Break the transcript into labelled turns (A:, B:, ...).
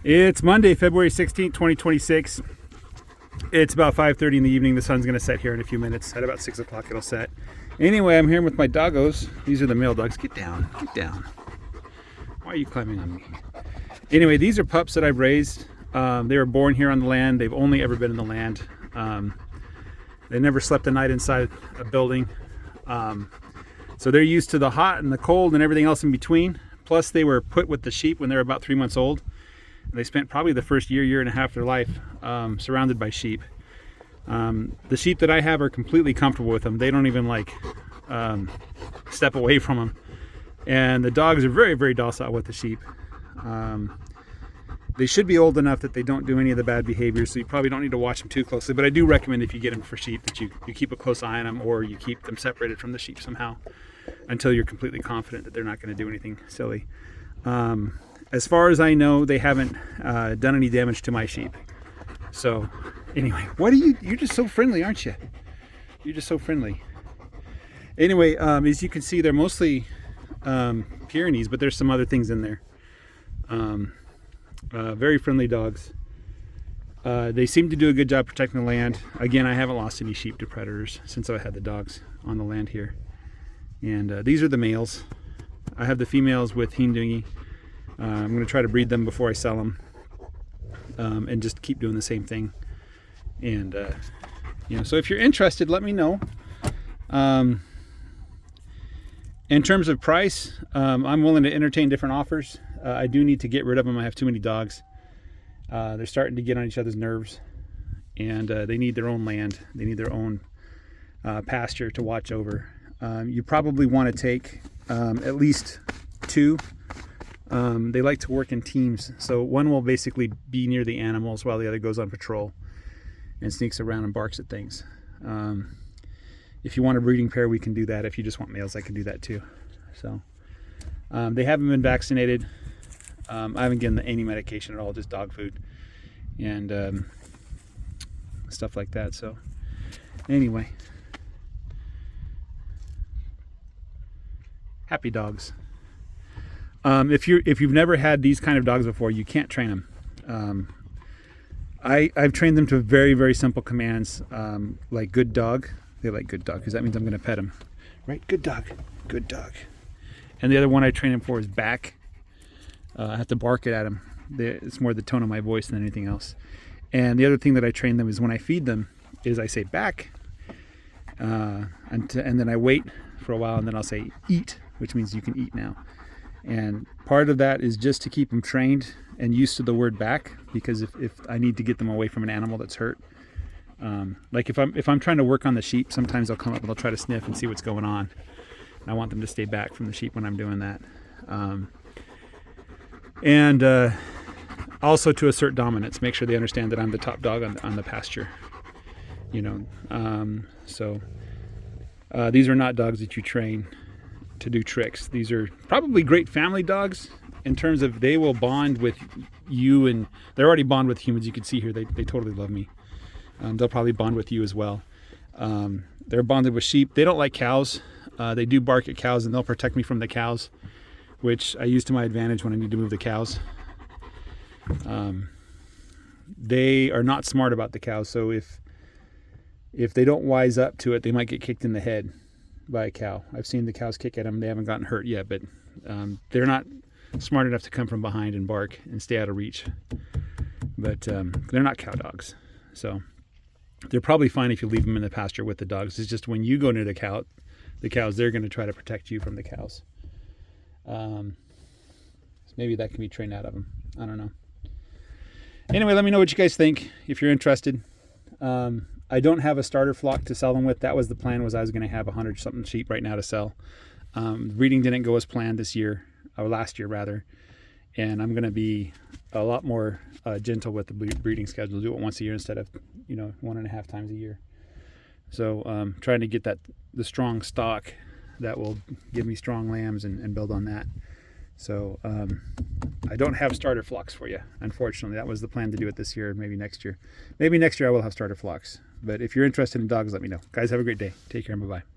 A: It's Monday, February 16th, 2026. It's about 5:30 in the evening. The sun's going to set here in a few minutes. At about 6 o'clock it'll set. Anyway, I'm here with my doggos. These are the male dogs. Get down. Get down. Why are you climbing on me? Anyway, these are pups that I've raised. They were born here on the land. They've only ever been in the land. They never slept a night inside a building. So they're used to the hot and the cold and everything else in between. Plus they were put with the sheep when they were about 3 months old. They spent probably the first year and a half of their life surrounded by sheep. The sheep that I have are completely comfortable with them. They don't even like step away from them. And the dogs are very, very docile with the sheep. They should be old enough that they don't do any of the bad behaviors, so you probably don't need to watch them too closely. But I do recommend if you get them for sheep that you keep a close eye on them, or you keep them separated from the sheep somehow until you're completely confident that they're not going to do anything silly. As far as I know, they haven't done any damage to my sheep. So anyway, you're just so friendly, aren't you? You're just so friendly. Anyway, as you can see, they're mostly Pyrenees, but there's some other things in there. Very friendly dogs. They seem to do a good job protecting the land. Again, I haven't lost any sheep to predators since I had the dogs on the land here. And these are the males. I have the females with Hindungi. I'm going to try to breed them before I sell them, and just keep doing the same thing. And so if you're interested, let me know. In terms of price, I'm willing to entertain different offers. I do need to get rid of them. I have too many dogs. They're starting to get on each other's nerves, and they need their own land. They need their own pasture to watch over. You probably want to take at least two. They like to work in teams, so one will basically be near the animals while the other goes on patrol and sneaks around and barks at things. If you want a breeding pair, we can do that. If you just want males, I can do that too. So they haven't been vaccinated. I haven't given them any medication at all, just dog food and stuff like that. So anyway, happy dogs. If you've never had these kind of dogs before, you can't train them. I've trained them to very, very simple commands, like good dog. They like good dog because that means I'm going to pet them. Right? Good dog. Good dog. And the other one I train them for is back. I have to bark it at them. It's more the tone of my voice than anything else. And the other thing that I train them is when I feed them is I say back, and then I wait for a while, and then I'll say eat, which means you can eat now. And part of that is just to keep them trained and used to the word back, because if I need to get them away from an animal that's hurt, like if I'm trying to work on the sheep, sometimes they'll come up and they'll try to sniff and see what's going on. And I want them to stay back from the sheep when I'm doing that. And also to assert dominance, make sure they understand that I'm the top dog on the pasture. So these are not dogs that you train to do tricks. These are probably great family dogs in terms of they will bond with you, and they're already bond with humans. You can see here they totally love me. They'll probably bond with you as well. They're bonded with sheep. They don't like cows. They do bark at cows, and they'll protect me from the cows, which I use to my advantage when I need to move the cows. They are not smart about the cows, so if they don't wise up to it, they might get kicked in the head by a cow. I've seen the cows kick at them. They haven't gotten hurt yet, but they're not smart enough to come from behind and bark and stay out of reach. But they're not cow dogs, so they're probably fine if you leave them in the pasture with the dogs. It's just when you go near the cows, they're going to try to protect you from the cows. So maybe that can be trained out of them. I don't know. Anyway, let me know what you guys think if you're interested. I don't have a starter flock to sell them with. That was the plan, was I was going to have 100 something sheep right now to sell. Breeding didn't go as planned this year, or last year rather. And I'm going to be a lot more gentle with the breeding schedule. Do it once a year instead of 1.5 times a year. So trying to get the strong stock that will give me strong lambs and build on that. So I don't have starter flocks for you, unfortunately. That was the plan, to do it this year, maybe next year. Maybe next year I will have starter flocks. But if you're interested in dogs, let me know. Guys, have a great day. Take care and bye-bye.